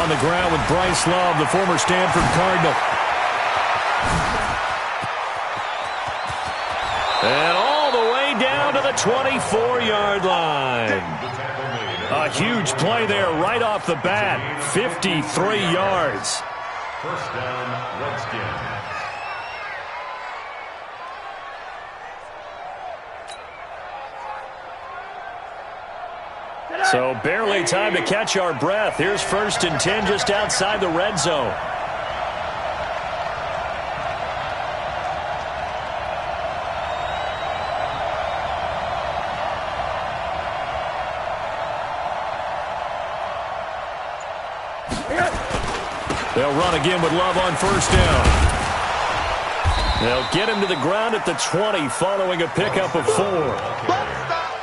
On the ground with Bryce Love, the former Stanford Cardinal. And all the way down to the 24-yard line. A huge play there right off the bat. 53 yards. First down, Redskins. So barely time to catch our breath. Here's 1st and 10 just outside the red zone. They'll run again with Love on 1st down. They'll get him to the ground at the 20 following a pickup of 4.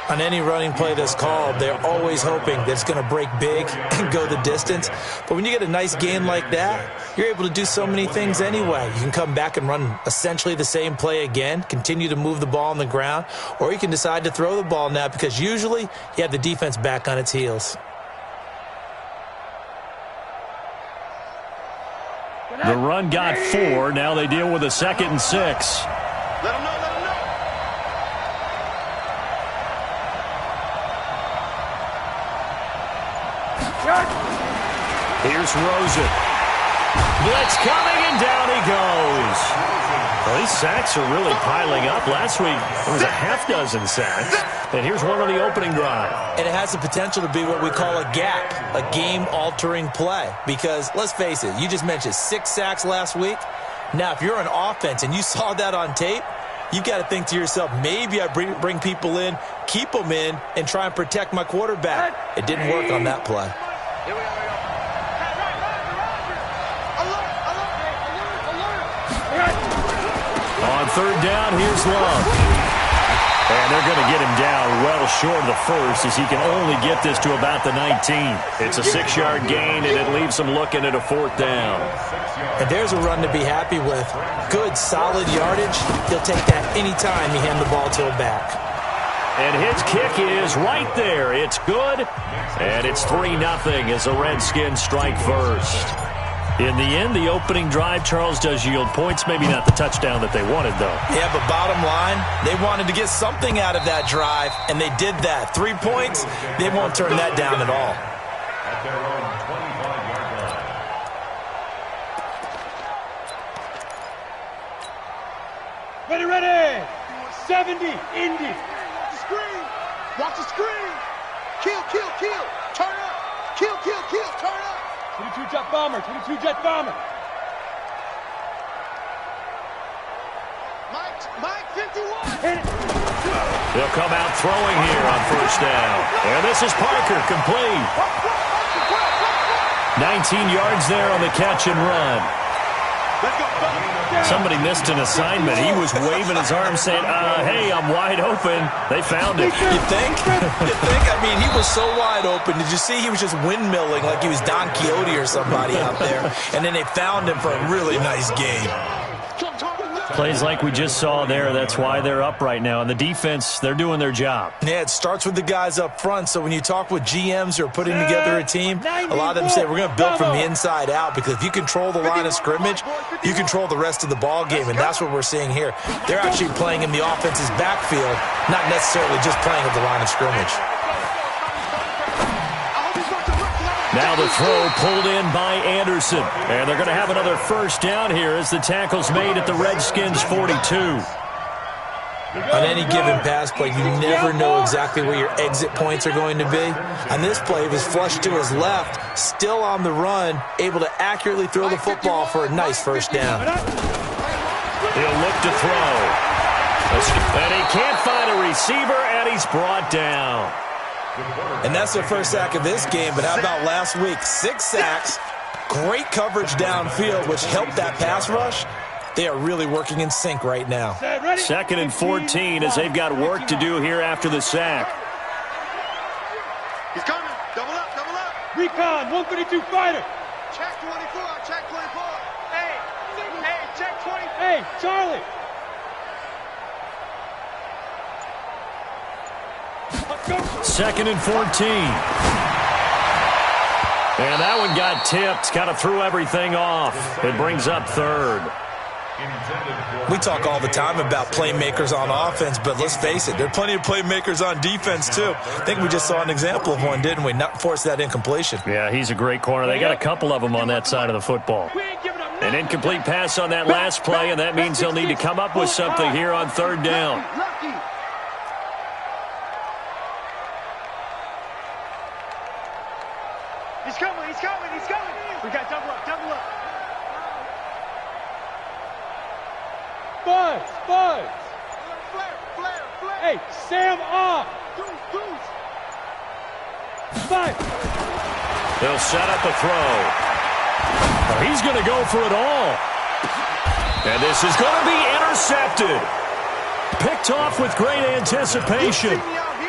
On any running play that's called, they're always hoping that it's going to break big and go the distance. But when you get a nice gain like that, you're able to do so many things anyway. You can come back and run essentially the same play again, continue to move the ball on the ground, or you can decide to throw the ball now because usually you have the defense back on its heels. The run got 4. Now they deal with a 2nd and 6. Let him know. Here's Rosen. Blitz coming, and down he goes. Well, these sacks are really piling up. Last week, there was a half-dozen sacks. And here's one on the opening drive. And it has the potential to be what we call a gap, a game-altering play. Because, let's face it, you just mentioned 6 sacks last week. Now, if you're an offense and you saw that on tape, you've got to think to yourself, maybe I bring people in, keep them in, and try and protect my quarterback. It didn't work on that play. Here we go. On 3rd down, here's Love. And they're going to get him down well short of the 1st as he can only get this to about the 19. It's a 6-yard gain, and it leaves him looking at a 4th down. And there's a run to be happy with. Good, solid yardage. He'll take that any time you hand the ball to him back. And his kick is right there. It's good, and it's 3-0 as the Redskins strike first. In the end, the opening drive, Charles, does yield points. Maybe not the touchdown that they wanted, though. Yeah, but bottom line, they wanted to get something out of that drive, and they did that. 3 points, they won't turn that down at all. At their own 25-yard line. Ready. 70, Indy. Screen. Watch the screen. Kill. Turn up. Kill. Turn up. 22 jet bomber. Mike 51. Hit it. They'll come out throwing here on 1st down. And this is Parker, complete. 19 yards there on the catch and run. Let's go. Somebody missed an assignment. He was waving his arm saying, hey, I'm wide open. They found him. You think? I mean, he was so wide open. Did you see he was just windmilling like he was Don Quixote or somebody out there? And then they found him for a really nice game. Plays like we just saw there. That's why they're up right now. And the defense, they're doing their job. Yeah, it starts with the guys up front. So when you talk with GMs who are putting together a team, a lot of them say we're going to build from the inside out because if you control the line of scrimmage, you control the rest of the ball game, and that's what we're seeing here. They're actually playing in the offense's backfield, not necessarily just playing at the line of scrimmage. Now the throw pulled in by Anderson. And they're going to have another 1st down here as the tackle's made at the Redskins 42. On any given pass play, you never know exactly where your exit points are going to be. On this play, he was flushed to his left, still on the run, able to accurately throw the football for a nice 1st down. He'll look to throw. And he can't find a receiver, and he's brought down. And that's their 1st sack of this game, but how about last week? 6 sacks, great coverage downfield, which helped that pass rush. They are really working in sync right now. 2nd and 14 as they've got work to do here after the sack. He's coming. Double up. Recon, 132 fighter. Check 24. Hey, check 20. Hey, Charlie. Second and 14. And that one got tipped, kind of threw everything off. It brings up third. We talk all the time about playmakers on offense, but let's face it, there are plenty of playmakers on defense, too. I think we just saw an example of one, didn't we? Not force that incompletion. Yeah, he's a great corner. They got a couple of them on that side of the football. An incomplete pass on that last play, and that means they'll need to come up with something here on third down. He's coming, he's coming, he's coming. We got double up, double up. Buzz! Flare. Hey, Sam off! Deuce. Five! They'll set up a throw. He's going to go for it all. And this is going to be intercepted. Picked off with great anticipation.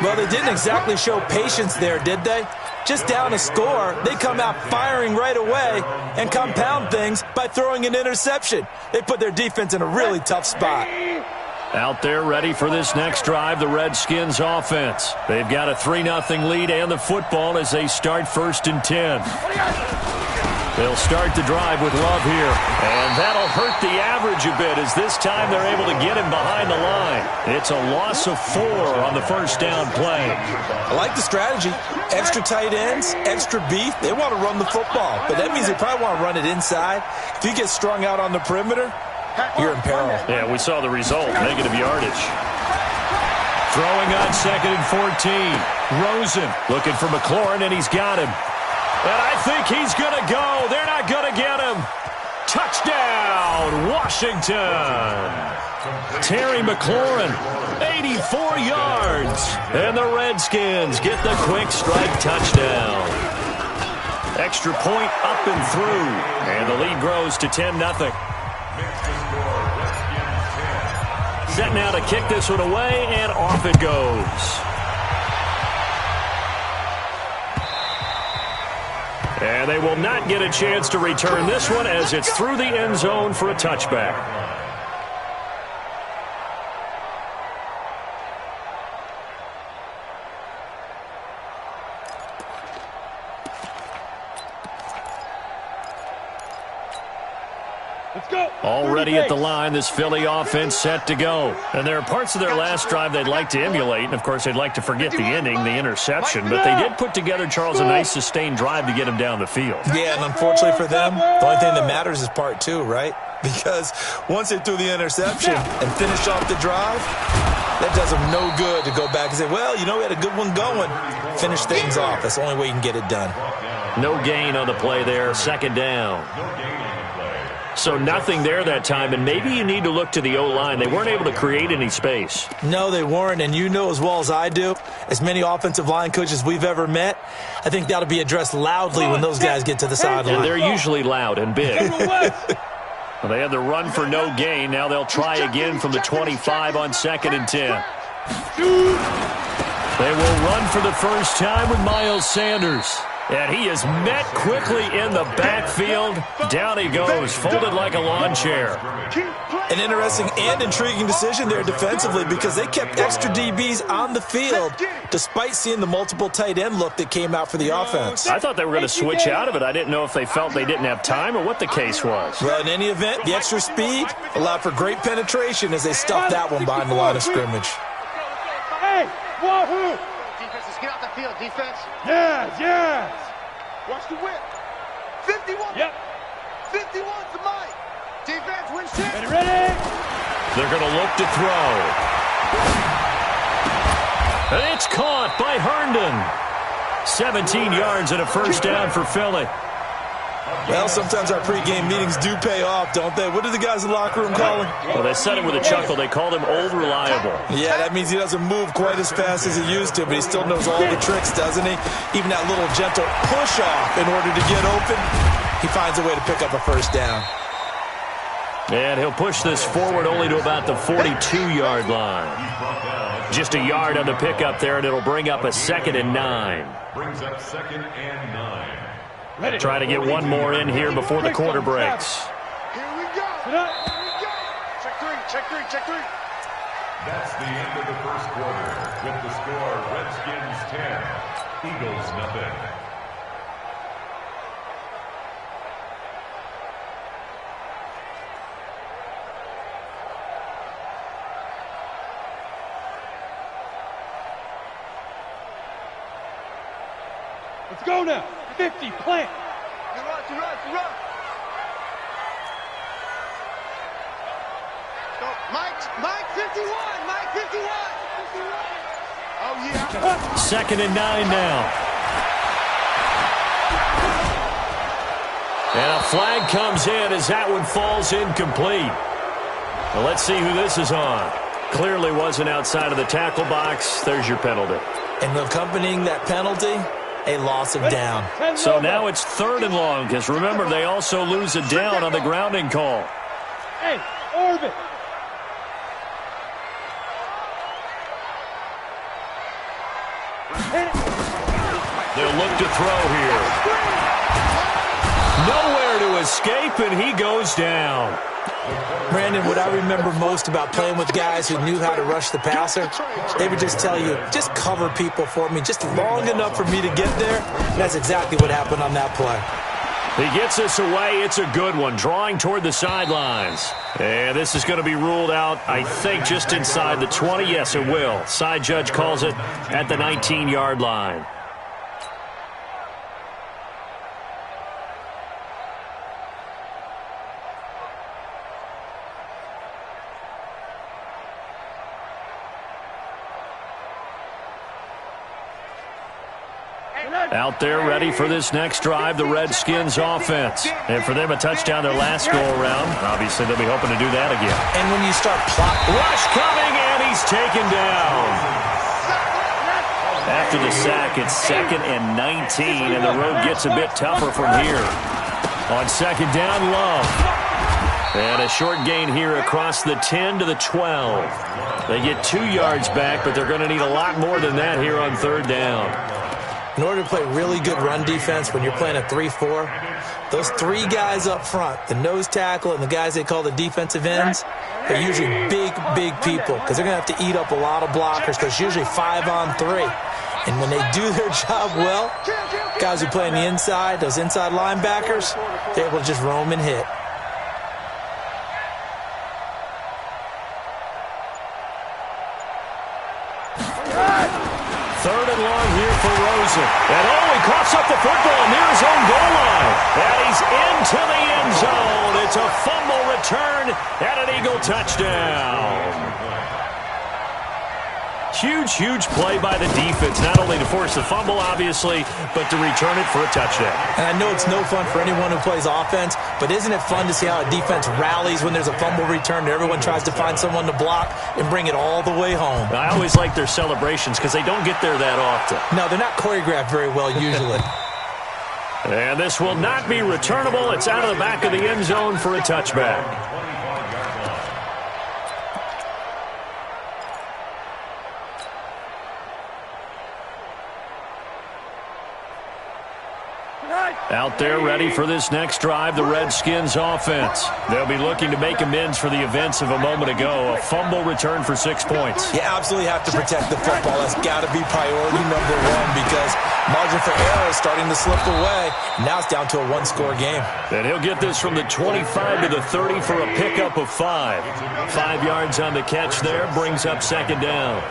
Well, they didn't exactly show patience there, did they? Just down a score, they come out firing right away and compound things by throwing an interception. They put their defense in a really tough spot. Out there ready for this next drive, the Redskins offense. They've got a 3-0 lead and the football as they start 1st and 10. They'll start the drive with Love here. And that'll hurt the average a bit as this time they're able to get him behind the line. It's a loss of 4 on the first down play. I like the strategy. Extra tight ends, extra beef. They want to run the football, but that means they probably want to run it inside. If you get strung out on the perimeter, you're in peril. Yeah, we saw the result, negative yardage. Throwing on 2nd and 14. Rosen looking for McLaurin, and he's got him. And I think he's going to go. They're not going to get him. Touchdown, Washington. Terry McLaurin, 84 yards. And the Redskins get the quick strike touchdown. Extra point up and through. And the lead grows to 10-0. Set now to kick this one away, and off it goes. And they will not get a chance to return this one as it's through the end zone for a touchback. Let's go! Already at the line, this Philly offense set to go. And there are parts of their last drive they'd like to emulate. And, of course, they'd like to forget the ending, the interception. But they did put together, Charles, a nice sustained drive to get him down the field. Yeah, and unfortunately for them, the only thing that matters is part 2, right? Because once they threw the interception and finished off the drive, that does them no good to go back and say, well, you know, we had a good one going. Finish things off. That's the only way you can get it done. No gain on the play there, 2nd down. So nothing there that time, and maybe you need to look to the O-line. They weren't able to create any space. No, they weren't, and you know as well as I do, as many offensive line coaches we've ever met, I think that'll be addressed loudly when those guys get to the sideline. And they're usually loud and big. Well, they had the run for no gain. Now they'll try again from the 25 on 2nd and 10. They will run for the first time with Miles Sanders. And he is met quickly in the backfield. Down he goes, folded like a lawn chair. An interesting and intriguing decision there defensively because they kept extra DBs on the field despite seeing the multiple tight end look that came out for the offense. I thought they were going to switch out of it. I didn't know if they felt they didn't have time or what the case was. Well, in any event, the extra speed allowed for great penetration as they stuffed that one behind the line of scrimmage. Hey, wahoo! Defenses, get out the field, defense. Yes! Watch the whip. 51. Yep. 51's the mic. Defense, win shit. Ready? They're going to look to throw. And it's caught by Herndon. 17 yards and a first down for Philly. Well, sometimes our pregame meetings do pay off, don't they? What do the guys in the locker room call him? Well, they said it with a chuckle. They called him Old Reliable. Yeah, that means he doesn't move quite as fast as he used to, but he still knows all the tricks, doesn't he? Even that little gentle push-off in order to get open, he finds a way to pick up a first down. And he'll push this forward only to about the 42-yard line. Just a yard on the pickup there, and it'll bring up a 2nd and 9. Brings up 2nd and 9. Try to get one more in here before the quarter breaks. Here we go. Here we go. Check three. That's the end of the first quarter. With the score, Redskins 10, Eagles nothing. Let's go now. 50, plant. Run. Go. Mike 51. Mike 51. Oh, yeah. 2nd and 9 now. And a flag comes in as that one falls incomplete. Well, let's see who this is on. Clearly wasn't outside of the tackle box. There's your penalty. And accompanying that penalty, a loss of down. So now it's 3rd and long, because remember, they also lose a down on the grounding call. Hey, orbit. They'll look to throw here. Nowhere to escape, and he goes down. Brandon, what I remember most about playing with guys who knew how to rush the passer, they would just tell you, just cover people for me, just long enough for me to get there. And that's exactly what happened on that play. He gets us away. It's a good one, drawing toward the sidelines. And this is going to be ruled out, I think, just inside the 20. Yes, it will. Side judge calls it at the 19-yard line. Out there ready for this next drive, the Redskins offense. And for them, a touchdown their last go-around. Obviously, they'll be hoping to do that again. And when you start plotting... Rush coming, and he's taken down. After the sack, it's 2nd and 19, and the road gets a bit tougher from here. On 2nd down, Love. And a short gain here across the 10 to the 12. They get 2 yards back, but they're going to need a lot more than that here on 3rd down. In order to play really good run defense when you're playing a 3-4, those 3 guys up front, the nose tackle and the guys they call the defensive ends, are usually big people because they're going to have to eat up a lot of blockers because it's usually 5-on-3. And when they do their job well, guys who play on the inside, those inside linebackers, they're able to just roam and hit. Third and long here for Rosen. And he coughs up the football near his own goal line. And he's into the end zone. It's a fumble return and an Eagle touchdown. Huge play by the defense, not only to force the fumble, obviously, but to return it for a touchdown. And I know it's no fun for anyone who plays offense, but isn't it fun to see how a defense rallies when there's a fumble return and everyone tries to find someone to block and bring it all the way home? I always like their celebrations because they don't get there that often. No, they're not choreographed very well usually. And this will not be returnable. It's out of the back of the end zone for a touchback. Out there ready for this next drive, the Redskins offense. They'll be looking to make amends for the events of a moment ago. A fumble return for 6 points. You absolutely have to protect the football. That's got to be priority number 1 because margin for error is starting to slip away. Now it's down to a 1-score game. And he'll get this from the 25 to the 30 for a pickup of 5. 5 yards on the catch there, brings up 2nd down.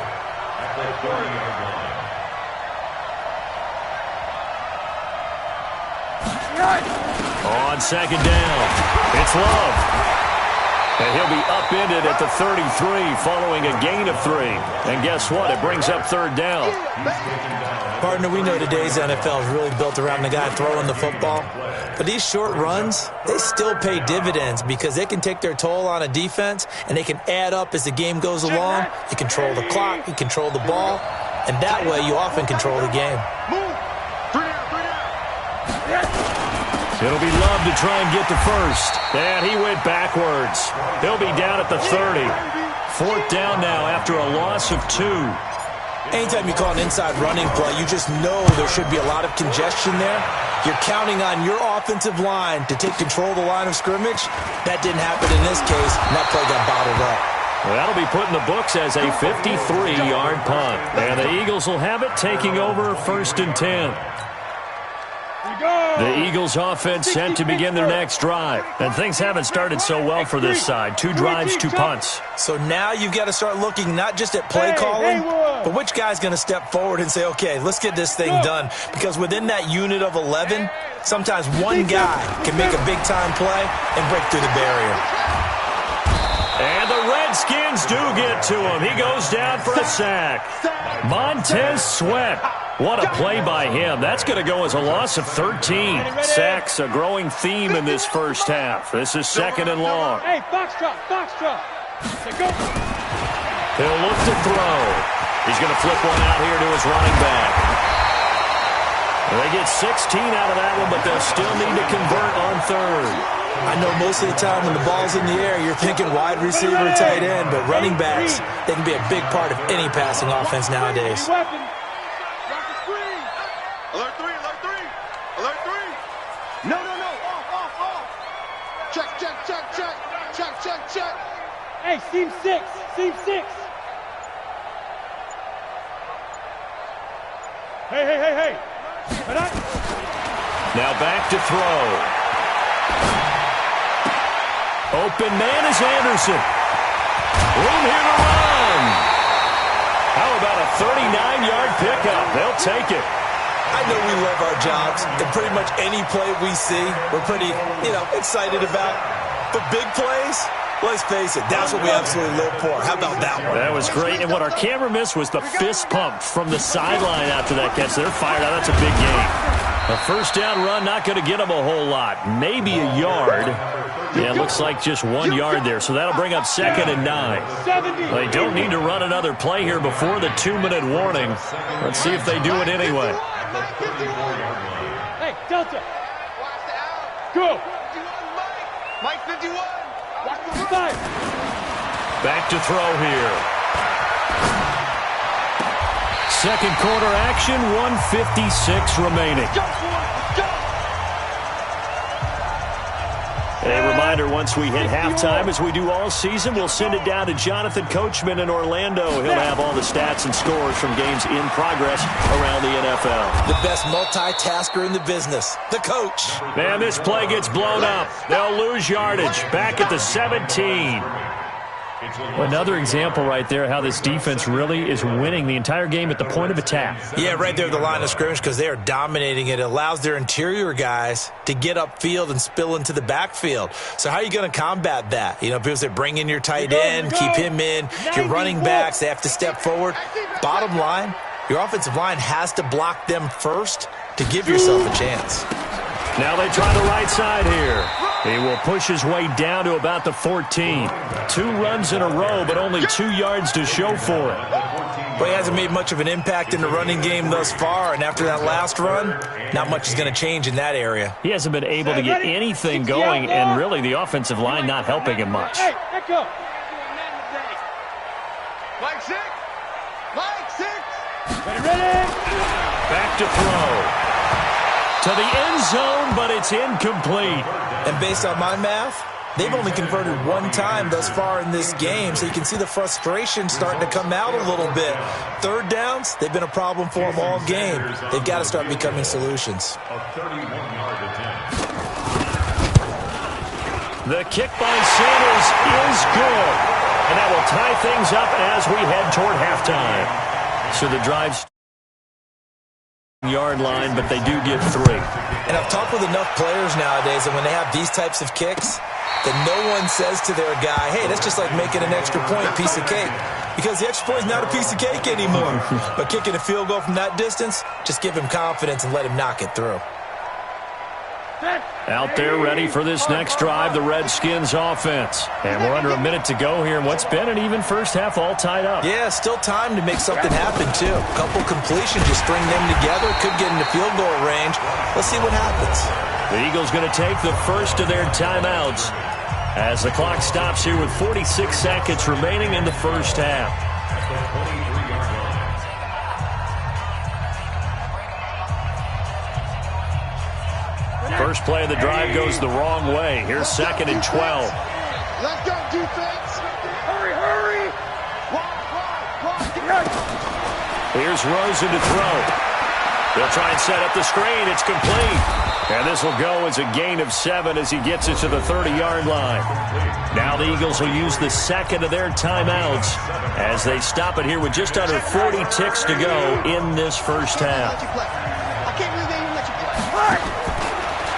On 2nd down, it's Love. And he'll be upended at the 33 following a gain of 3. And guess what? It brings up 3rd down. Partner, we know today's NFL is really built around the guy throwing the football. But these short runs, they still pay dividends because they can take their toll on a defense and they can add up as the game goes along. You control the clock, you control the ball, and that way you often control the game. It'll be Love to try and get to first. And he went backwards. He'll be down at the 30. 4th down now after a loss of 2. Anytime you call an inside running play, you just know there should be a lot of congestion there. You're counting on your offensive line to take control of the line of scrimmage. That didn't happen in this case, and that play got bottled up. Well, that'll be put in the books as a 53-yard punt. And the Eagles will have it, taking over 1st and 10. The Eagles offense set to begin their next drive. And things haven't started so well for this side. 2 drives, 2 punts. So now you've got to start looking not just at play calling, but which guy's going to step forward and say, okay, let's get this thing done. Because within that unit of 11, sometimes one guy can make a big-time play and break through the barrier. And the Redskins do get to him. He goes down for a sack. Montez Sweat. What a play by him. That's going to go as a loss of 13. Sacks, a growing theme in this first half. This is 2nd and long. Hey, box drop, box drop. Go. He'll look to throw. He's going to flip one out here to his running back. They get 16 out of that one, but they'll still need to convert on 3rd. I know most of the time when the ball's in the air, you're thinking wide receiver, tight end, but running backs, they can be a big part of any passing offense nowadays. Alert 3, alert 3. Alert 3. No. Off. Check. Hey, seam 6. Hey. Now back to throw. Open man is Anderson. Room here to run. How about a 39-yard pickup? They'll take it. I know we love our jobs, and pretty much any play we see, we're pretty, excited about. But big plays, let's face it, that's what we absolutely live for. How about that one? That was great, and what our camera missed was the fist pump from the sideline after that catch. They're fired out. That's a big game. A first down run, not going to get them a whole lot. Maybe a yard. Yeah, it looks like just 1 yard there, so that'll bring up 2nd and 9. They don't need to run another play here before the 2-minute warning. Let's see if they do it anyway. Hey, Delta. Go. Mike 51. Watch the side. Back to throw here. Second quarter action, 1:56 remaining. A reminder, once we hit halftime, as we do all season, we'll send it down to Jonathan Coachman in Orlando. He'll have all the stats and scores from games in progress around the NFL. The best multitasker in the business, the coach. Man, this play gets blown up. They'll lose yardage. Back at the 17. Another example right there how this defense really is winning the entire game at the point of attack. Yeah, right there at the line of scrimmage because they are dominating it. It allows their interior guys to get upfield and spill into the backfield. So how are you going to combat that? Because they bring in your tight end, keep him in. Your running backs, they have to step forward. Bottom line, your offensive line has to block them first to give yourself a chance. Now they try the right side here. He will push his way down to about the 14. 2 runs in a row, but only 2 yards to show for it. Well, he hasn't made much of an impact in the running game thus far, and after that last run, not much is going to change in that area. He hasn't been able to get anything going, and really the offensive line not helping him much. Hey, let go. Mike 6. Ready. Back to throw. To the end zone, but it's incomplete. And based on my math, they've only converted 1 time thus far in this game, so you can see the frustration starting to come out a little bit. 3rd downs, they've been a problem for them all game. They've got to start becoming solutions. The kick by Sanders is good. And that will tie things up as we head toward halftime. So the drive's yard line, but they do get 3. And I've talked with enough players nowadays that when they have these types of kicks, that no one says to their guy, hey, that's just like making an extra point, piece of cake. Because the extra point is not a piece of cake anymore. But kicking a field goal from that distance, just give him confidence and let him knock it through. Out there ready for this next drive, the Redskins offense. And we're under a minute to go here in what's been an even first half, all tied up. Yeah, still time to make something happen, too. A couple completions, just string them together. Could get into field goal range. Let's see what happens. The Eagles going to take the first of their timeouts as the clock stops here with 46 seconds remaining in the first half. First play of the drive goes the wrong way. Here's 2nd and 12. Let's go, defense. Hurry. Walk. Here's Rosen to throw. They'll try and set up the screen. It's complete. And this will go as a gain of 7 as he gets it to the 30-yard line. Now the Eagles will use the second of their timeouts as they stop it here with just under 40 ticks to go in this first half.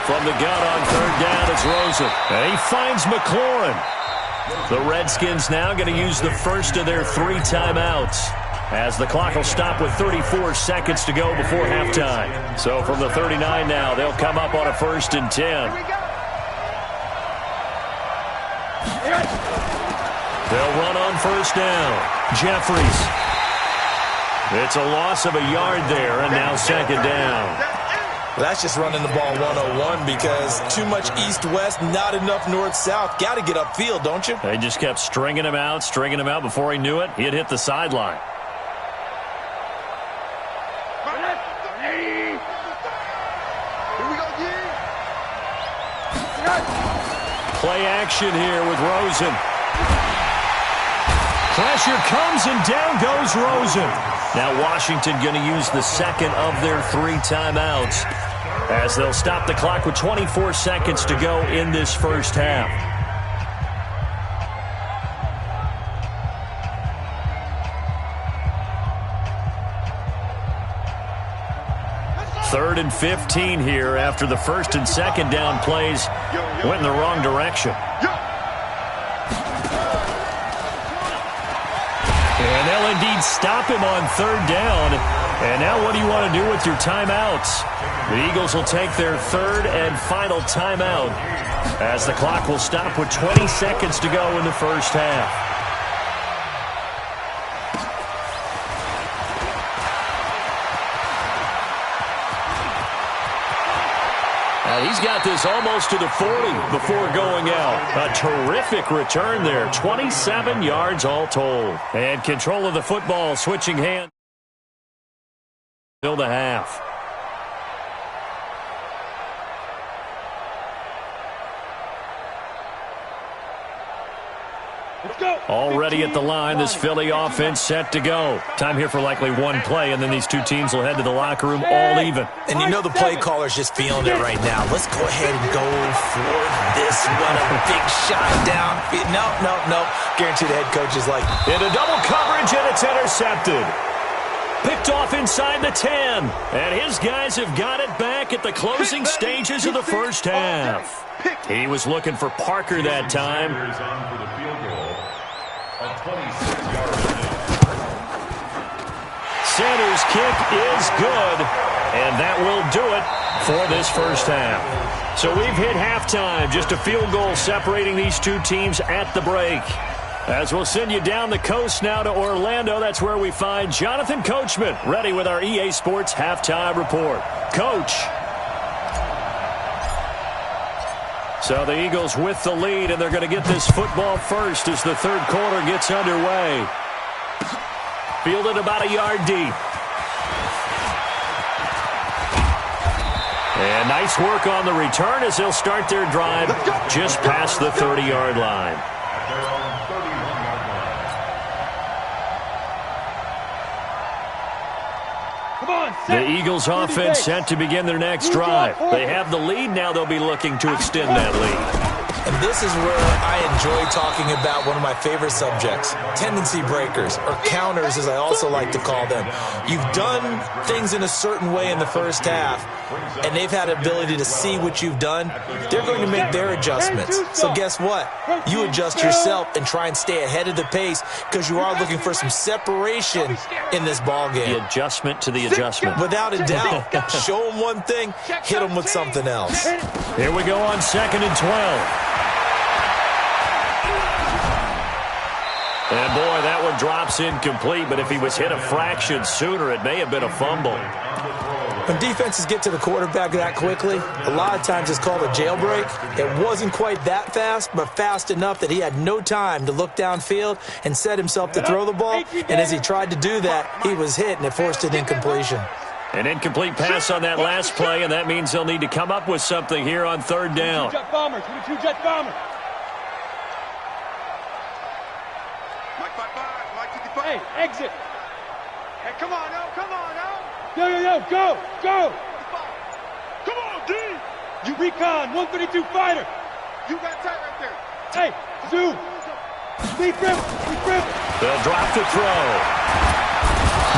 From the gun on third down, it's Rosen. And he finds McLaurin. The Redskins now going to use the first of their 3 timeouts as the clock will stop with 34 seconds to go before halftime. So from the 39 now, they'll come up on a 1st and 10. They'll run on first down. Jeffries. It's a loss of a yard there, and now 2nd down. That's just running the ball 101 because too much east-west, not enough north-south. Got to get upfield, don't you? They just kept stringing him out. Before he knew it, he had hit the sideline. Play action here with Rosen. Pressure comes and down goes Rosen. Now Washington going to use the second of their 3 timeouts as they'll stop the clock with 24 seconds to go in this first half. Third and 15 here after the 1st and 2nd down plays went in the wrong direction. And they'll indeed stop him on 3rd down. And now what do you want to do with your timeouts? The Eagles will take their 3rd and final timeout as the clock will stop with 20 seconds to go in the first half. He's got this almost to the 40 before going out. A terrific return there. 27 yards all told. And control of the football, switching hands till the half. Already at the line, this Philly offense set to go. Time here for likely 1 play, and then these 2 teams will head to the locker room all even. And you know the play caller's just feeling it right now. Let's go ahead and go for this one. A big shot down. No. Guarantee the head coach is like, into double coverage, and it's intercepted. Picked off inside the 10. And his guys have got it back at the closing stages of the first half. He was looking for Parker that time. Sanders' kick is good, and that will do it for this first half. So we've hit halftime, just a field goal separating these 2 teams at the break. As we'll send you down the coast now to Orlando, that's where we find Jonathan Coachman, ready with our EA Sports Halftime Report. Coach. So the Eagles with the lead, and they're going to get this football first as the 3rd quarter gets underway. Fielded about a yard deep. And nice work on the return as they'll start their drive just past the 30-yard line. The Eagles offense set to begin their next drive. They have the lead. Now they'll be looking to extend that lead. And this is where I enjoy talking about one of my favorite subjects, tendency breakers, or counters as I also like to call them. You've done things in a certain way in the first half, and they've had the ability to see what you've done. They're going to make their adjustments. So guess what? You adjust yourself and try and stay ahead of the pace because you are looking for some separation in this ballgame. The adjustment to the adjustment. Without a doubt. Show them one thing, hit them with something else. Here we go on 2nd and 12. And, boy, that one drops incomplete, but if he was hit a fraction sooner, it may have been a fumble. When defenses get to the quarterback that quickly, a lot of times it's called a jailbreak. It wasn't quite that fast, but fast enough that he had no time to look downfield and set himself to throw the ball. And as he tried to do that, he was hit, and it forced an incompletion. An incomplete pass on that last play, and that means they'll need to come up with something here on 3rd down. Jet bombers, 2 jet bombers. Hey, exit. Hey, come on, no, come on, no. Yo, go. Come on, D. You recon, 132 fighter. You got tight right there. Hey, Zoo. Deep rip. They'll drop to throw.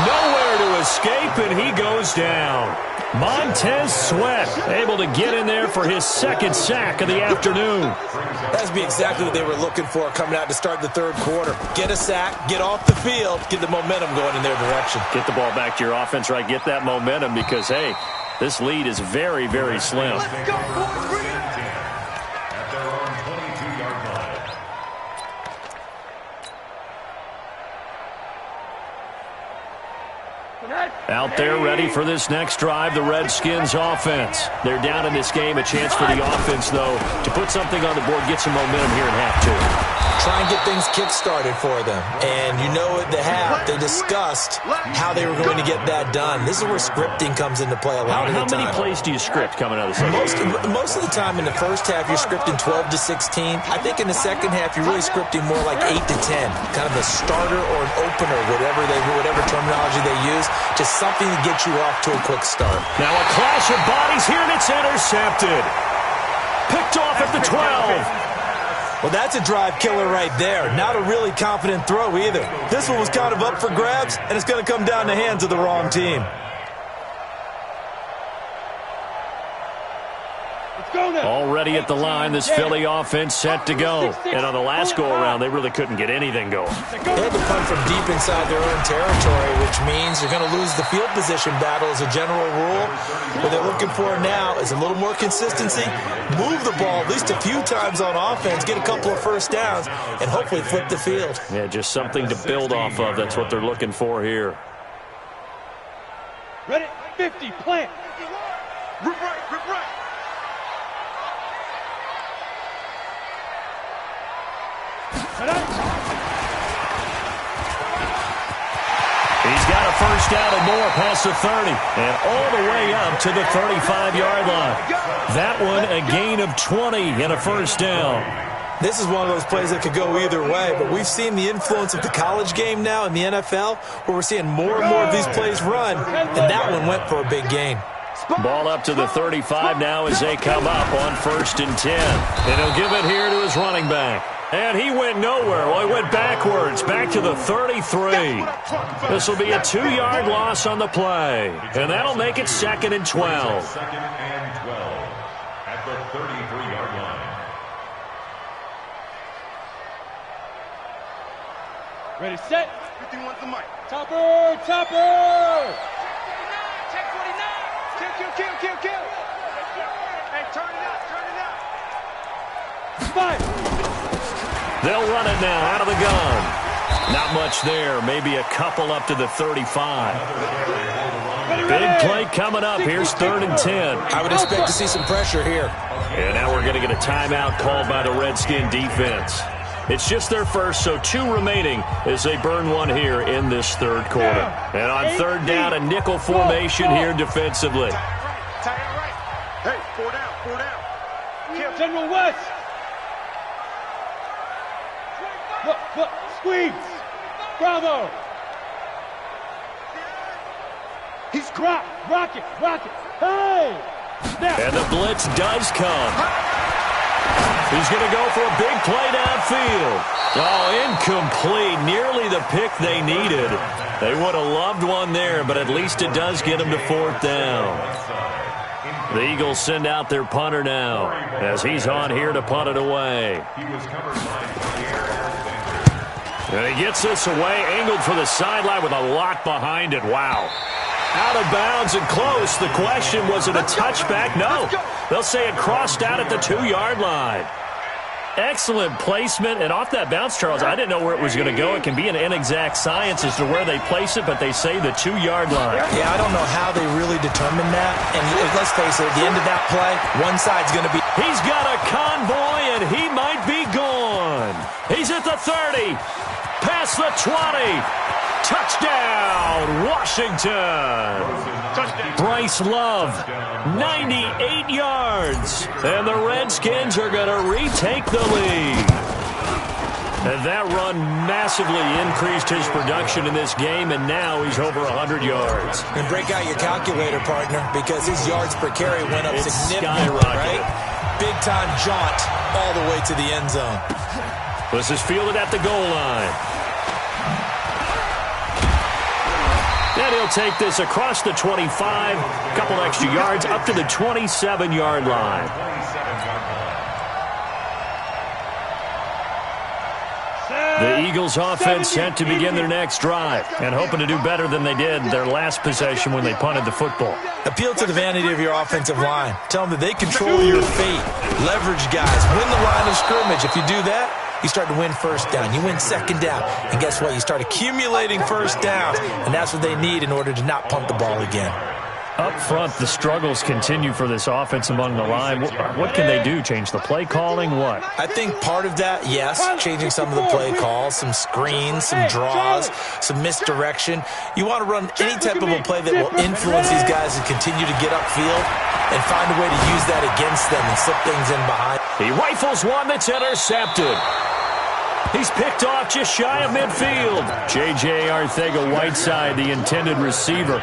Nowhere to escape, and he goes down. Montez Sweat able to get in there for his second sack of the afternoon. That's be exactly what they were looking for coming out to start the third quarter. Get a sack, get off the field, get the momentum going in their direction. Get the ball back to your offense, right? Get that momentum because, hey, this lead is very, very slim. Let's go, boys. Bring it. At their own 22-yard line. Out there ready for this next drive, the Redskins offense. They're down in this game. A chance for the offense, though, to put something on the board, get some momentum here in half two. Try and get things kick-started for them. And you know at the half, they discussed how they were going to get that done. This is where scripting comes into play a lot of the time. How many plays do you script coming out of the second? Most of the time in the first half, you're scripting 12 to 16. I think in the second half, you're really scripting more like 8 to 10. Kind of a starter or an opener, whatever terminology they use. Just something to get you off to a quick start. Now a clash of bodies here, and it's intercepted. Picked off at the 12. Well, that's a drive killer right there. Not a really confident throw either. This one was kind of up for grabs, and it's going to come down the hands of the wrong team. Already at the line, this Philly offense set to go. And on the last go-around, they really couldn't get anything going. They had to punt from deep inside their own territory, which means you're going to lose the field position battle as a general rule. What they're looking for now is a little more consistency, move the ball at least a few times on offense, get a couple of first downs, and hopefully flip the field. Yeah, just something to build off of. That's what they're looking for here. Ready, 50, plant. Rip right. He's got a first down and more past the 30 and all the way up to the 35-yard line. That one a gain of 20 and a first down. This is one of those plays that could go either way, but we've seen the influence of the college game now in the NFL where we're seeing more and more of these plays run, and that one went for a big gain. Ball up to the 35 now as they come up on 1st and 10. And he'll give it here to his running back. And he went nowhere. Well, he went backwards, back to the 33. This will be a 2-yard loss on the play. And that'll make it 2nd and 12. 2nd and 12 at the 33-yard line. Ready, set. 51's the mic. Topper. Check 49. Kill. Hey, turn it up. 5. They'll run it now out of the gun. Not much there. Maybe a couple up to the 35. Big play coming up. Here's 3rd and 10. I would expect to see some pressure here. And now we're going to get a timeout called by the Redskin defense. It's just their first, so 2 remaining as they burn one here in this 3rd quarter. And on 3rd down, a nickel formation here defensively. Tie it right. Hey, 4 down. Kill. General West. Look, squeeze. Bravo. He's rocket. Hey. Snap. And the blitz does come. He's going to go for a big play downfield. Oh, incomplete. Nearly the pick they needed. They would have loved one there, but at least it does get them to 4th down. The Eagles send out their punter now as he's on here to punt it away. And he gets this away, angled for the sideline with a lot behind it. Wow. Out of bounds and close. The question, was it a touchback? No. They'll say it crossed out at the 2-yard line. Excellent placement. And off that bounce, Charles, I didn't know where it was going to go. It can be an inexact science as to where they place it, but they say the 2-yard line. Yeah, I don't know how they really determined that. And let's face it, at the end of that play, one side's going to be... He's got a convoy, and he might be gone. He's at the 30. Past the 20. Touchdown, Washington. Bryce Love, 98 yards. And the Redskins are going to retake the lead. And that run massively increased his production in this game, and now he's over 100 yards. And break out your calculator, partner, because his yards per carry went up significantly, right? Big-time jaunt all the way to the end zone. This is fielded at the goal line. And he'll take this across the 25, a couple extra yards, up to the 27-yard line. The Eagles offense set to begin their next drive and hoping to do better than they did their last possession when they punted the football. Appeal to the vanity of your offensive line. Tell them that they control your fate. Leverage guys. Win the line of scrimmage. If you do that, you start to win first down. You win second down. And guess what? You start accumulating first downs. And that's what they need in order to not punt the ball again. Up front, the struggles continue for this offense among the line. What can they do? Change the play calling? What? I think part of that, yes, changing some of the play calls, some screens, some draws, some misdirection. You want to run any type of a play that will influence these guys and continue to get upfield and find a way to use that against them and slip things in behind. He rifles one that's intercepted. He's picked off just shy of midfield. J.J. Arcega-Whiteside, the intended receiver.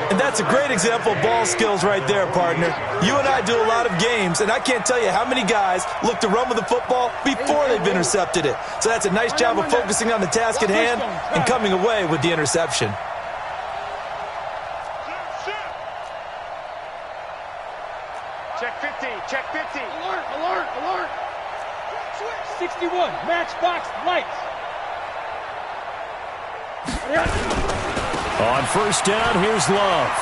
And that's a great example of ball skills right there, partner. You and I do a lot of games, and I can't tell you how many guys look to run with the football before they've intercepted it. So that's a nice job of focusing on the task at hand and coming away with the interception. Check 50, check 50. Alert, alert, alert. 61, matchbox lights. On first down, here's Love.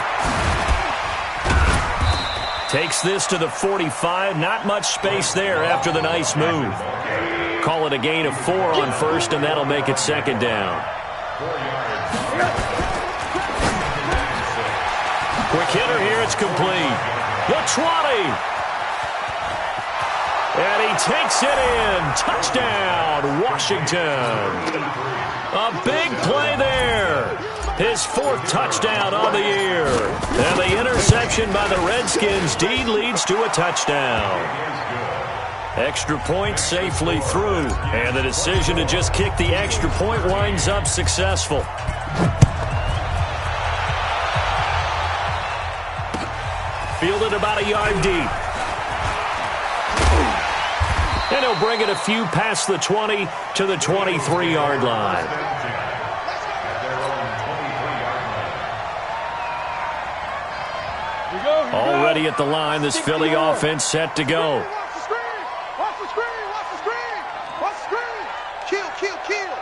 Takes this to the 45. Not much space there after the nice move. Call it a gain of 4 on first, and that'll make it second down. Quick hitter here, it's complete. The 20. And he takes it in. Touchdown, Washington. A big play there. His 4th touchdown on the year. And the interception by the Redskins deed leads to a touchdown. Extra point safely through. And the decision to just kick the extra point winds up successful. Fielded about a yard deep. And he'll bring it a few past the 20 to the 23-yard line. Already at the line, this Philly offense set to go. Watch the screen! Watch the screen! Watch the screen! Watch the screen! Kill, kill, kill!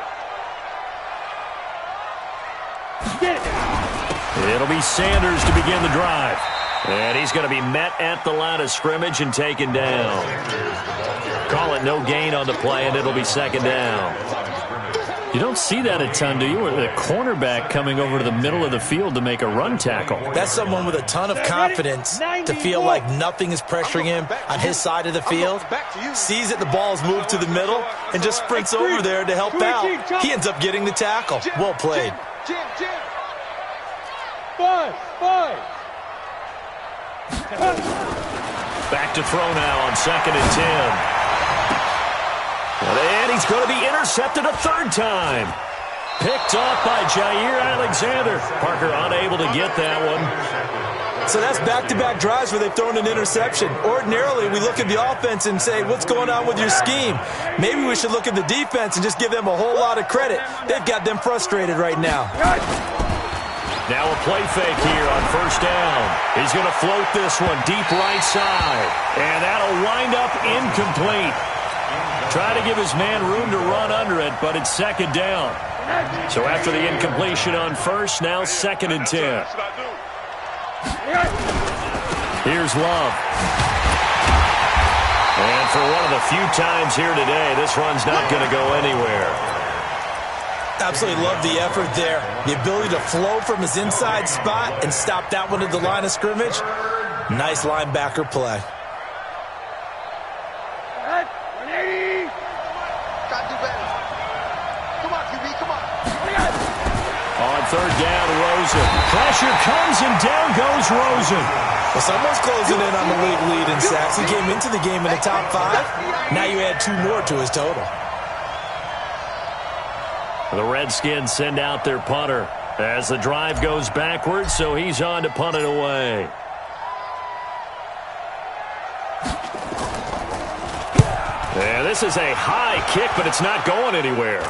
Get it! It'll be Sanders to begin the drive. And he's going to be met at the line of scrimmage and taken down. Call it no gain on the play, and it'll be second down. You don't see that a ton, do you? The cornerback coming over to the middle of the field to make a run tackle. That's someone with a ton of confidence to feel like nothing is pressuring him on his side of the field. Sees that the ball's moved to the middle and just sprints over there to help out. He ends up getting the tackle. Well played. Five. Back to throw now on 2nd and 10. And he's going to be intercepted a 3rd time. Picked off by Jair Alexander. Parker unable to get that one. So that's back-to-back drives where they've thrown an interception. Ordinarily, we look at the offense and say, what's going on with your scheme? Maybe we should look at the defense and just give them a whole lot of credit. They've got them frustrated right now. Now a play fake here on first down. He's going to float this one deep right side. And that'll wind up incomplete. Try to give his man room to run under it, but it's second down. So after the incompletion on first, now 2nd and 10. Here's Love. And for one of the few times here today, this run's not going to go anywhere. Absolutely love the effort there. The ability to flow from his inside spot and stop that one at the line of scrimmage. Nice linebacker play. On 3rd down, Rosen. Pressure comes, and down goes Rosen. Well, someone's closing in on the league lead in sacks. He came into the game in the top 5. Now you add 2 more to his total. The Redskins send out their punter as the drive goes backwards, so he's on to punt it away. And this is a high kick, but it's not going anywhere.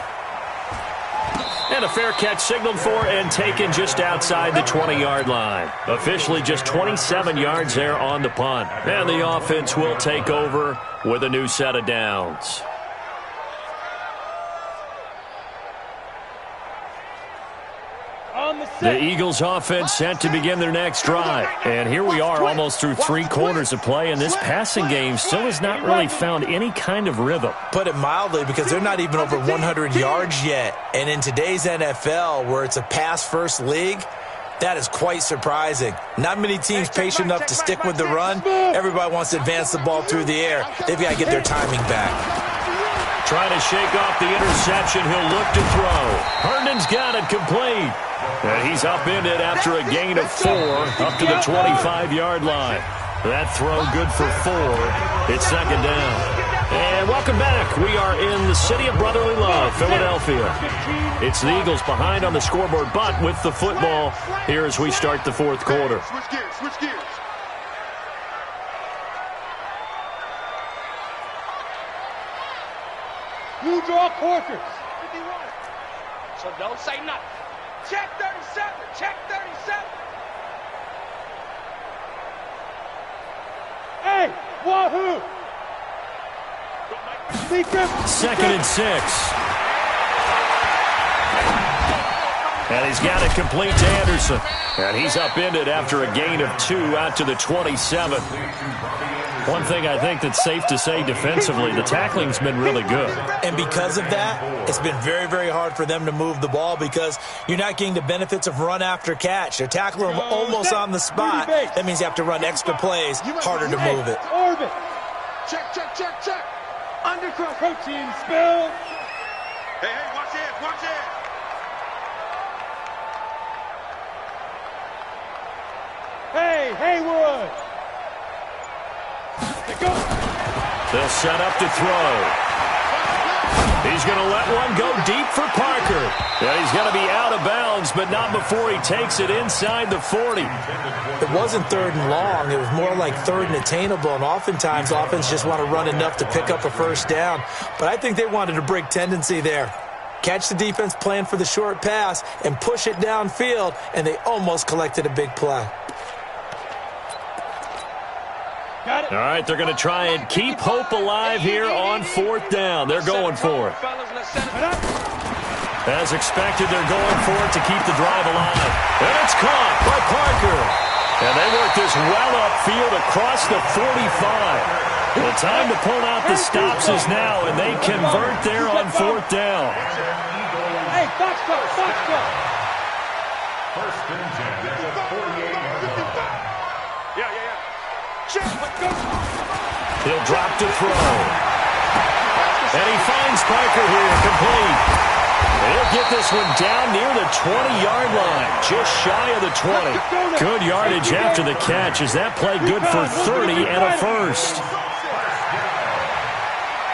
And a fair catch signaled for and taken just outside the 20-yard line. Officially just 27 yards there on the punt. And the offense will take over with a new set of downs. The Eagles offense set to begin their next drive. And here we are almost through 3 quarters of play, and this passing game still has not really found any kind of rhythm. Put it mildly, because they're not even over 100 yards yet. And in today's NFL, where it's a pass-first league, that is quite surprising. Not many teams patient enough to stick with the run. Everybody wants to advance the ball through the air. They've got to get their timing back. Trying to shake off the interception. He'll look to throw. Herndon's got it complete. And he's upended after a gain of 4 up to the 25-yard line. That throw good for 4. It's second down. And welcome back. We are in the city of brotherly love, Philadelphia. It's the Eagles behind on the scoreboard, but with the football here as we start the 4th quarter. Switch gears, switch gears. You draw quarters. So don't say nothing. Check 37, check 37. Hey, wahoo! Second and 6. And he's got it complete to Anderson. And he's upended after a gain of 2 out to the 27. One thing I think that's safe to say defensively, the tackling's been really good. And because of that, it's been very, very hard for them to move the ball because you're not getting the benefits of run after catch. They're tackling them almost on the spot. That means you have to run extra plays, harder to move it. Orbit. Check, check, check, check. Undercross. Protein spill. Hey, watch it, watch it. Hey, Haywood. They'll set up to throw. He's going to let one go deep for Parker. Yeah, he's going to be out of bounds, but not before he takes it inside the 40. It wasn't 3rd and long. It was more like 3rd and attainable, and oftentimes offense just want to run enough to pick up a first down. But I think they wanted a break tendency there. Catch the defense plan for the short pass and push it downfield, and they almost collected a big play. All right, they're going to try and keep hope alive here on 4th down. They're going for it. As expected, they're going for it to keep the drive alive. And it's caught by Parker. And they work this well upfield across the 45. The time to pull out the stops is now, and they convert there on 4th down. Hey, box cut, box cut. First and 10 at the 48-yard line. Yeah. Check, let's go. He'll drop to throw. And he finds Parker here, complete. And he'll get this one down near the 20-yard line, just shy of the 20. Good yardage after the catch. Is that play good for 30 and a first?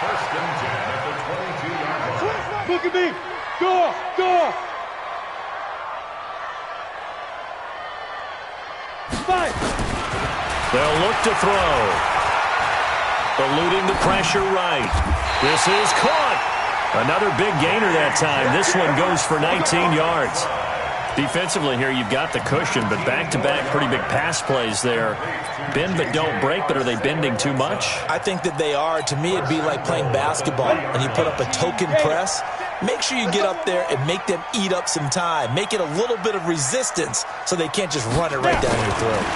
First and 10 at the 22-yard line. Look at me. Door. 5. They'll look to throw. Eluding the pressure right. This is caught. Another big gainer that time. This one goes for 19 yards. Defensively here, you've got the cushion, but back-to-back pretty big pass plays there. Bend but don't break, but are they bending too much? I think that they are. To me, it'd be like playing basketball, and you put up a token press. Make sure you get up there and make them eat up some time. Make it a little bit of resistance so they can't just run it right down your throat.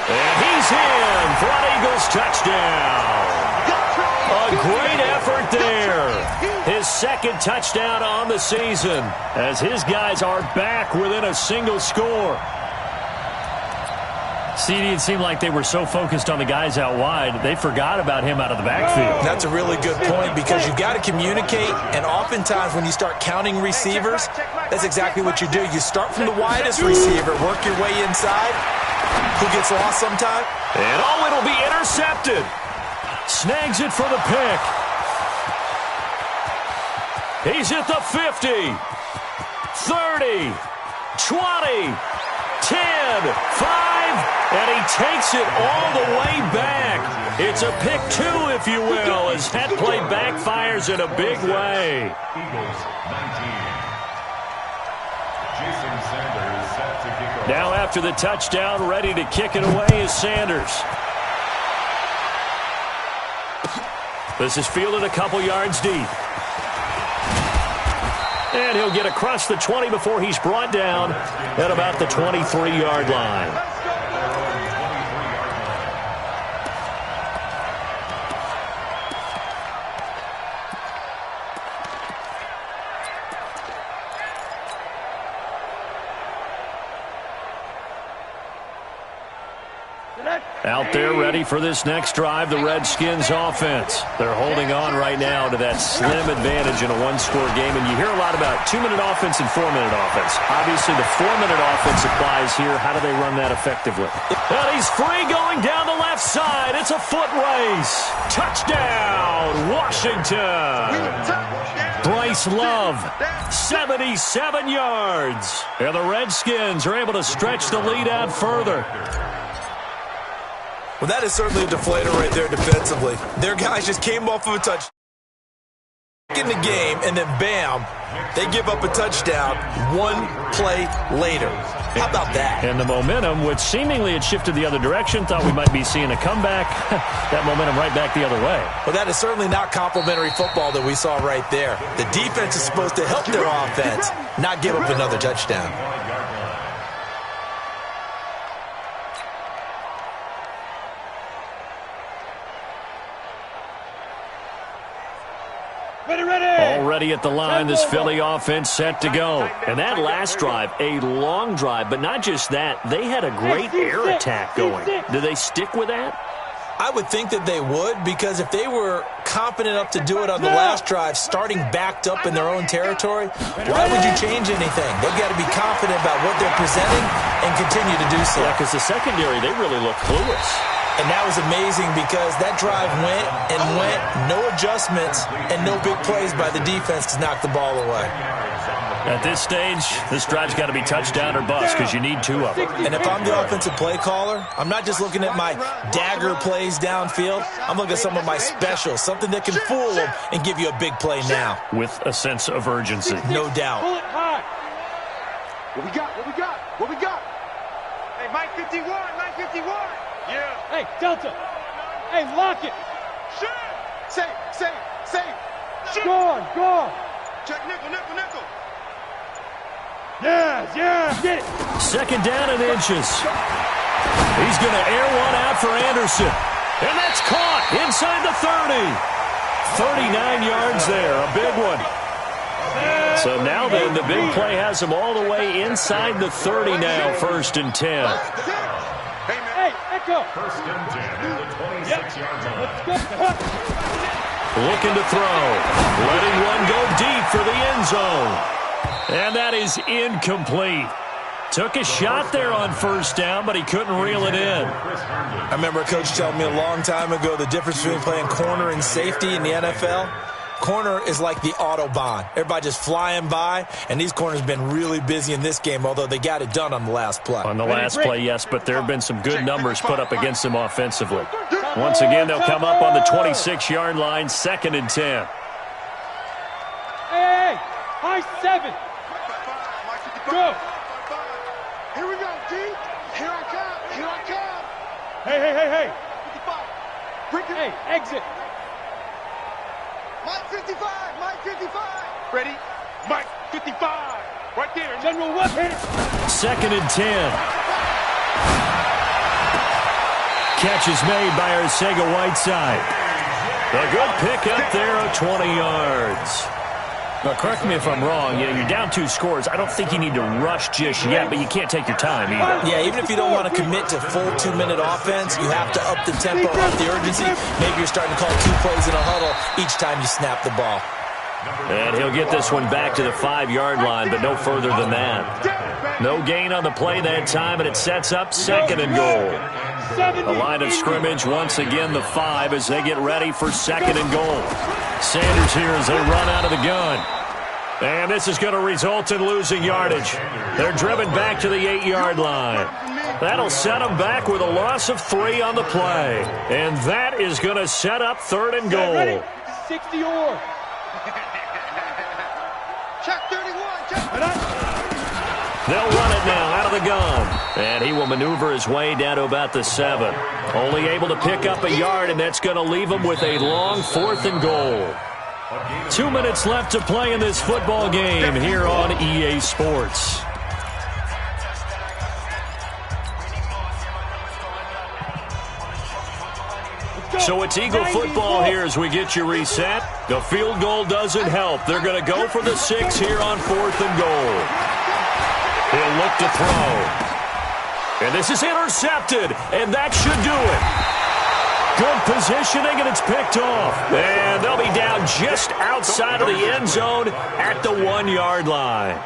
And he's in for an Eagles touchdown. A great effort there. His 2nd touchdown on the season as his guys are back within a single score. CD, it seemed like they were so focused on the guys out wide, they forgot about him out of the backfield. That's a really good point because you've got to communicate, and oftentimes when you start counting receivers, that's exactly what you do. You start from the widest receiver, work your way inside. Who gets lost sometime? And it'll be intercepted. Snags it for the pick. He's at the 50, 30, 20, 10, 5, and he takes it all the way back. It's a pick 2, if you will, as that play backfires in a big way. Eagles 19. Jason Sanders set to kick off. Now after the touchdown, ready to kick it away is Sanders. This is fielded a couple yards deep. And he'll get across the 20 before he's brought down at about the 23-yard line. Out there ready for this next drive, the Redskins offense. They're holding on right now to that slim advantage in a one-score game. And you hear a lot about 2-minute offense and 4-minute offense. Obviously, the 4-minute offense applies here. How do they run that effectively? And he's free going down the left side. It's a foot race. Touchdown, Washington. Bryce Love, 77 yards. And the Redskins are able to stretch the lead out further. Well, that is certainly a deflator right there defensively. Their guys just came off of a touch in the game, and then bam, they give up a touchdown one play later. How about that? And the momentum, which seemingly had shifted the other direction, thought we might be seeing a comeback. That momentum right back the other way. Well, that is certainly not complimentary football that we saw right there. The defense is supposed to help their offense, not give up another touchdown. Already at the line, this Philly offense set to go. And that last drive, a long drive, but not just that. They had a great air attack going. Do they stick with that? I would think that they would, because if they were confident enough to do it on the last drive, starting backed up in their own territory, why would you change anything? They've got to be confident about what they're presenting and continue to do so. Yeah, because the secondary, they really look clueless. And that was amazing because that drive went and went, no adjustments, and no big plays by the defense to knock the ball away. At this stage, this drive's got to be touchdown or bust because you need 2 of them. And if I'm the offensive play caller, I'm not just looking at my dagger plays downfield. I'm looking at some of my specials, something that can fool them and give you a big play now. With a sense of urgency. No doubt. Pull it high. What we got? What we got? What we got? Hey, Mike 51, Mike 51. Yeah. Hey, Delta. Hey, lock it. Shit. Save. Shit. Go on. Check nickel. Yeah. Get it. Second down and inches. He's going to air one out for Anderson. And that's caught inside the 30. 39 yards there, a big one. So now then, the big play has him all the way inside the 30 now, 1st and 10. Hey, Echo. 1st and 10 at the 26-yard line. Let's go. Looking to throw. Letting one go deep for the end zone. And that is incomplete. Took a shot there on 1st down, but he couldn't reel it in. I remember a coach telling me a long time ago the difference between playing corner and safety in the NFL. Corner is like the Autobahn. Everybody just flying by, and these corners have been really busy in this game, although they got it done on the last play. On the last play, yes, but there have been some good numbers put up against them offensively. Once again, they'll come up on the 26-yard line, 2nd and 10. Hey, high 7. Go. Here we go, D. Here I come. Hey. 55. Hey, exit. Mike 55. Ready? Mike 55. Right there. General Webb hit it. 2nd and 10. Catch is made by Arcega-Whiteside. A good pick up there of 20 yards. Now, correct me if I'm wrong. You're down 2 scores. I don't think you need to rush just yet, but you can't take your time either. Yeah, even if you don't want to commit to full 2-minute offense, you have to up the tempo, up the urgency. Maybe you're starting to call 2 plays in a huddle each time you snap the ball. And he'll get this one back to the 5-yard line, but no further than that. No gain on the play that time, and it sets up 2nd and goal. The line of scrimmage, once again, the 5 as they get ready for 2nd and goal. Sanders here as they run out of the gun. And this is going to result in losing yardage. They're driven back to the 8-yard line. That'll set them back with a loss of 3 on the play. And that is going to set up 3rd and goal. 60 or. Check 31. Check. They'll run it now out of the gun. And he will maneuver his way down to about the 7. Only able to pick up a yard, and that's going to leave him with a long 4th and goal. 2 minutes left to play in this football game here on EA Sports. So it's Eagle football here as we get you reset. The field goal doesn't help. They're going to go for the 6 here on 4th and goal. He'll look to throw. And this is intercepted, and that should do it. Good positioning, and it's picked off. And they'll be down just outside of the end zone at the 1-yard line.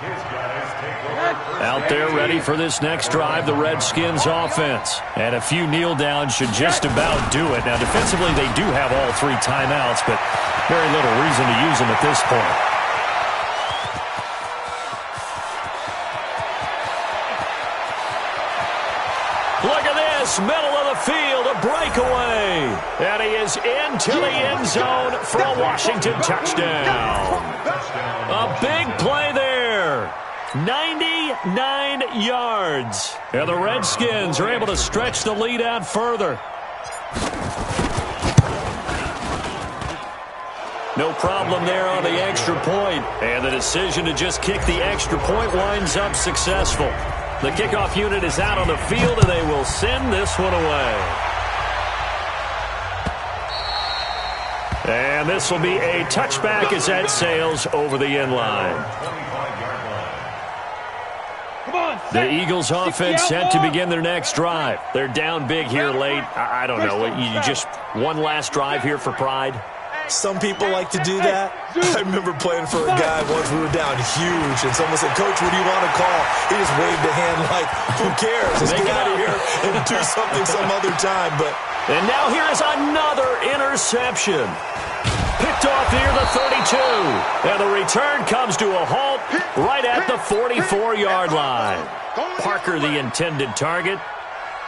Out there ready for this next drive, the Redskins offense. And a few kneel downs should just about do it. Now, defensively, they do have all 3 timeouts, but very little reason to use them at this point. Look at this, middle of the field, a breakaway. And he is into the end zone for a Washington touchdown. A big play there. 99 yards. And the Redskins are able to stretch the lead out further. No problem there on the extra point. And the decision to just kick the extra point winds up successful. The kickoff unit is out on the field, and they will send this one away. And this will be a touchback as that sails over the end line. The Eagles offense set to begin their next drive. They're down big here late. I don't know. You just one last drive here for pride? Some people like to do that. I remember playing for a guy once. We were down huge, and someone said, "Coach, what do you want to call?" He just waved a hand like, who cares? Let's get out of here and do something some other time. And now here is another interception. Picked off near the 32. And the return comes to a halt right at the 44-yard line. Parker, the intended target.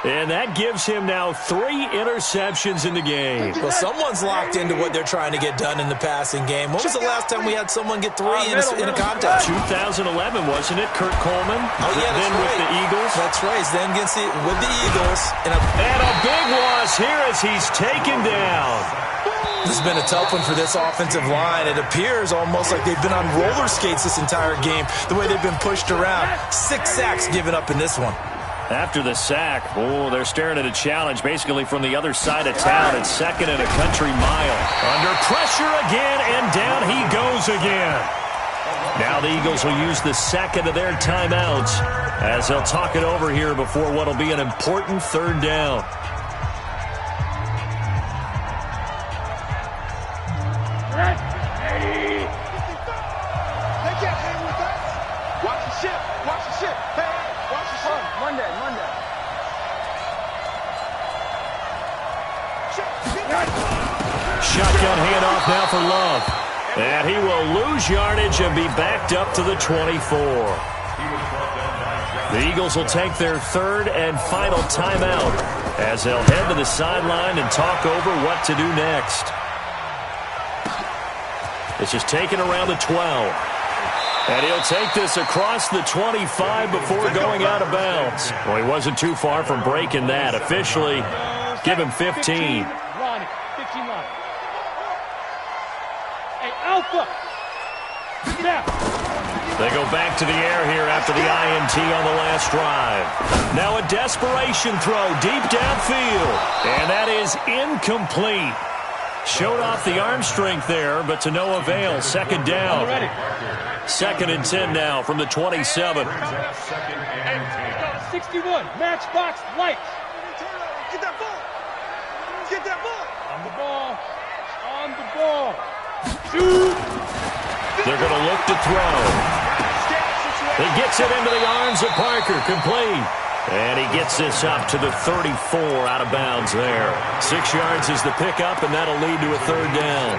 And that gives him now 3 interceptions in the game. Well, someone's locked into what they're trying to get done in the passing game. When was the last time we had someone get 3 in a contest? 2011, wasn't it? Kurt Coleman. Oh, yeah, then right. With the Eagles. That's right. Then with the Eagles. And a big loss here as he's taken down. This has been a tough one for this offensive line. It appears almost like they've been on roller skates this entire game, the way they've been pushed around. 6 sacks given up in this one. After the sack, they're staring at a challenge basically from the other side of town. It's 2nd and a country mile. Under pressure again, and down he goes again. Now the Eagles will use the 2nd of their timeouts as they'll talk it over here before what will be an important 3rd down. Shotgun handoff now for Love. And he will lose yardage and be backed up to the 24. The Eagles will take their 3rd and final timeout as they'll head to the sideline and talk over what to do next. This is taken around the 12. And he'll take this across the 25 before going out of bounds. Well, he wasn't too far from breaking that. Officially, give him 15. Alpha. They go back to the air here after the INT on the last drive. Now a desperation throw deep downfield. And that is incomplete. Showed off the arm strength there, but to no avail. 2nd down. 2nd and 10 now from the 27. 61. Matchbox lights. Get that ball. Get that ball. On the ball. On the ball. Shoot. They're going to look to throw. He gets it into the arms of Parker, complete. And he gets this up to the 34, out of bounds there. 6 yards is the pickup, and that'll lead to a third down.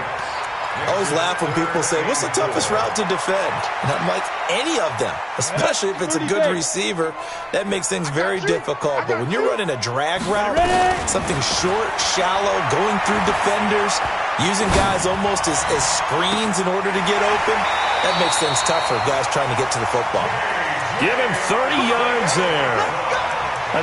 I always laugh when people say, what's the toughest route to defend? And I'm like, any of them, especially if it's a good receiver. That makes things very difficult. But when you're running a drag route, something short, shallow, going through defenders, using guys almost as screens in order to get open, that makes things tough for guys trying to get to the football. Give him 30 yards there.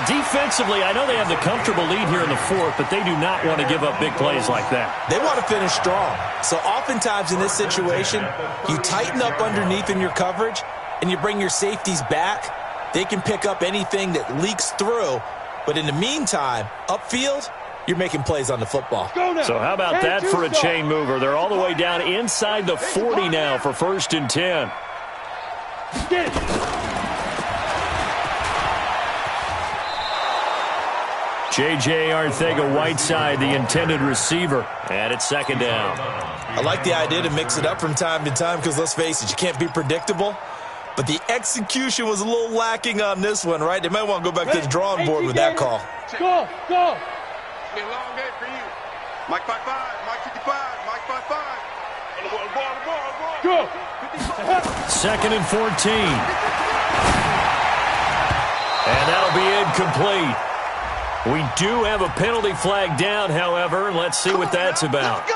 Defensively, I know they have the comfortable lead here in the fourth, but they do not want to give up big plays like that. They want to finish strong. So oftentimes in this situation, you tighten up underneath in your coverage, and you bring your safeties back. They can pick up anything that leaks through. But in the meantime, upfield, you're making plays on the football. So how about that for a chain mover? They're all the way down inside the 40 now for 1st and 10. Get it. J.J. Arcega-Whiteside, the intended receiver. And it's 2nd down. I like the idea to mix it up from time to time because, let's face it, you can't be predictable. But the execution was a little lacking on this one, right? They might want to go back to the drawing board with that call. Go, go. It's been a long day for you. Mike 5'5", Mike 55, Mike 5'5". Go. 2nd and 14. And that'll be incomplete. We do have a penalty flag down, however, and let's see what that's about.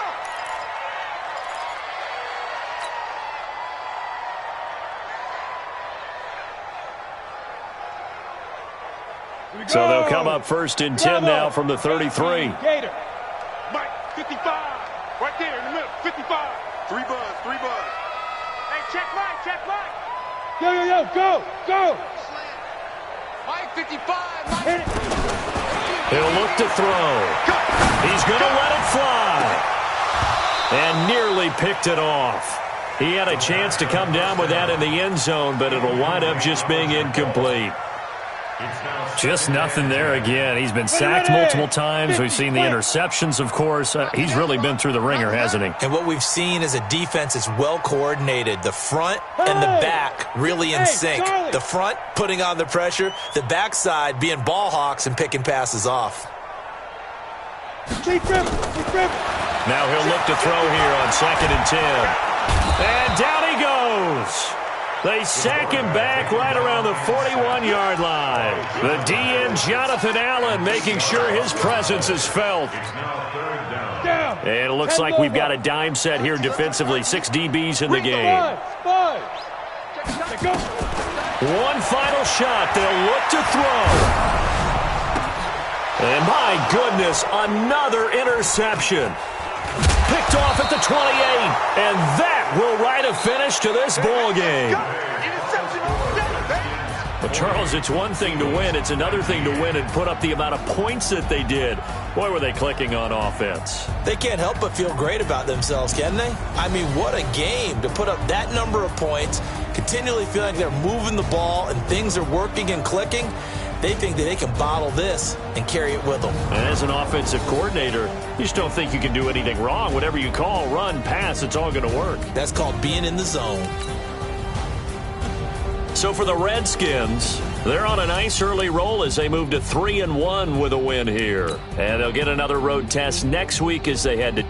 So they'll come up 1st and 10 now from the 33. Gator. Mike 55, right there in the middle, 55. 3 buzz. Hey, check Mike. Yo, go. Mike 55, Mike. Hit it. He'll look to throw. He's going to let it fly. And nearly picked it off. He had a chance to come down with that in the end zone, but it'll wind up just being incomplete. Just nothing there again. He's been sacked multiple times. We've seen the interceptions, of course. He's really been through the ringer, hasn't he? And what we've seen is a defense that's well coordinated. The front and the back really in sync. The front putting on the pressure. The backside being ball hawks and picking passes off. Keep him. Now he'll look to throw here on 2nd and 10. And down he goes. They sack him back right around the 41-yard line. The DN, Jonathan Allen, making sure his presence is felt. And it looks like we've got a dime set here defensively. 6 DBs in the game. One final shot. They'll look to throw. And my goodness, another interception. Picked off at the 28, and that will write a finish to this ball game. But Charles, it's one thing to win. It's another thing to win and put up the amount of points that they did. Boy, were they clicking on offense. They can't help but feel great about themselves, can they? I mean, what a game to put up that number of points, continually feel like they're moving the ball and things are working and clicking. They think that they can bottle this and carry it with them. And as an offensive coordinator, you just don't think you can do anything wrong. Whatever you call, run, pass, it's all going to work. That's called being in the zone. So for the Redskins, they're on a nice early roll as they move to 3-1 with a win here. And they'll get another road test next week as they head to